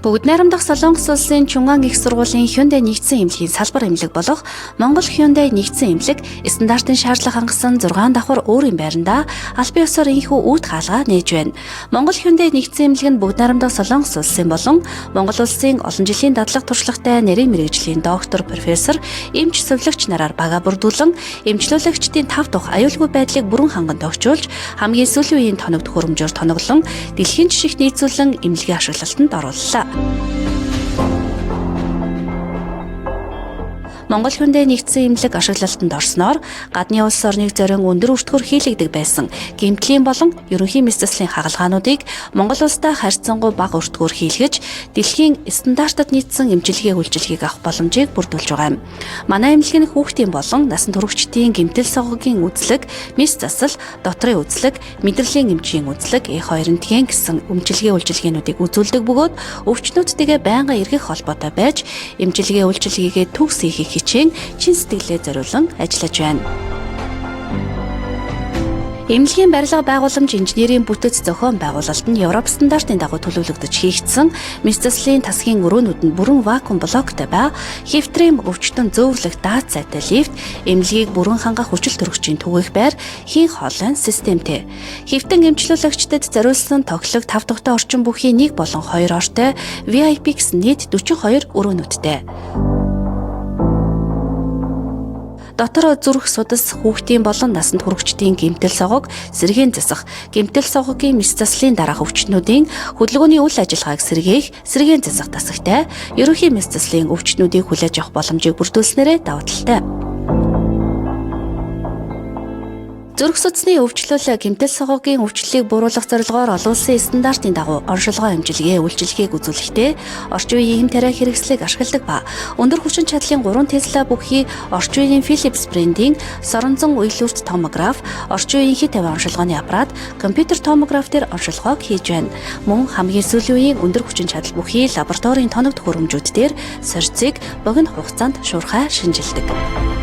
Бүгд найрамдах Солонгос улсын Чунган их сургуулийн Hyundai нэгдсэн эмнэлгийн салбар эмнэлэг болох Монгол Hyundai нэгдсэн эмнэлэг стандартын шаардлага хангасан 6 давхар өөрийн байранда албан ёсоор инхүү үүд хаалгаа нээж байна. Монгол Hyundai нэгдсэн эмнэлэг нь бүгд найрамдах Солонгос улсын болон Монгол улсын олон жилийн дадлаг туршлагатай нарийн мэргэжлийн доктор, профессор, эмч сувилагч нараар бага бүрдүүлэн эмчлүүлэгчдийн 5 дахь аюулгүй байдлыг бүрэн ханган тогтжуулж хамгийн сүүлийн үеийн тоногд хөрөмжөөр тоноглон дэлхийн жишгт нийцүүлэн эмнэлгийн ашиглалтанд орууллаа. Монгол Hyundai нэгдсэн эмнэлэг ашиглалтанд орсноор гадны улс орныг зорин өндөр өртгөр хийлэгдэг байсан гэмтлийн болон ерөнхий мэдсэслийн хагалгаануудыг Монгол улстай харьцангуй бага өртгөр хийлгэж дэлхийн стандартад нийцсэн эмчилгээ үйлчилгээг авах боломжийг бүрдүүлж байгаа юм. Манай эмнэлэг нь хүүхдийн болон насанд хүрэгчдийн гэмтэл согогийн үзлэг, мэс засал, дотрын үзлэг, мэдрэлийн эмчийн үзлэг, E2 рентген гэсэн эмчилгээ үйлчилгээнүүдийг үзүүлдэг бөгөөд өвчнүүдтэйгээ байнга эргэх холбоотой байж эмчилгээ үйлчилгээгээ төгс хийх хичээн чин сэтгэлээ зориулан ажиллаж байна. Эмнэлгийн барилга байгууламж инженерийн бүтэц зохион байгуулалт нь Европ стандартын дагуу төлөвлөгдөж хийгдсэн мэдсэслийн тасгийн өрөөнүүд нь бүрэн вакуум блоктой ба хифтрийн өвчтөн зөөврлөх даад сайтай лифт, эмнэлгийг бүрэн хангах хүчил төрөгчийн түгээх байр, хийн хоолойн системтэй. Хифтэн эмчлүүлэгчдэд зориулсан тоглог 5 дахь орчин бүхий 1 болон 2 ортой VIP гэсэн нийт 42 өрөөнүүдтэй. Дотор зүрх судас, хүүхдийн болон насанд хүрэгчдийн гэмтэл согог, сэргээн засах, гэмтэл согогийн мэс заслын дараах өвчтнүүдийн хөдөлгөөний үйл ажиллагааг сэргээх, сэргээн засах тасагтай, ерөнхий мэс заслын өвчтнүүдийг хүлээж авах боломжийг бүрдүүлснээрээ даваа талтай. Зүрх судасны өвчлөл гэмтэл согогийн өвчлөлийг бууруулах зорилгоор олон улсын стандартын дагуу оншилгоо эмчилгээ үйлчилгээг үзүүлэхдээ орчин үеийн хэм тариа хэрэгслийг ашигладаг ба өндөр хүчин чадлын 3 Tesla бүхий орчин үеийн Philips брендийн соронзон уйлүүрт томограф, орчин үеийн хит тавиан оншилгооны аппарат, компьютер томограф дээр оншилгоог хийж байна. Мөн хамгийн сүүлийн үеийн өндөр хүчин чадал бүхий лабораторийн тоногд хөрөмжүүд дээр сорьцыг богино хугацаанд шуурхай шинжилдэг.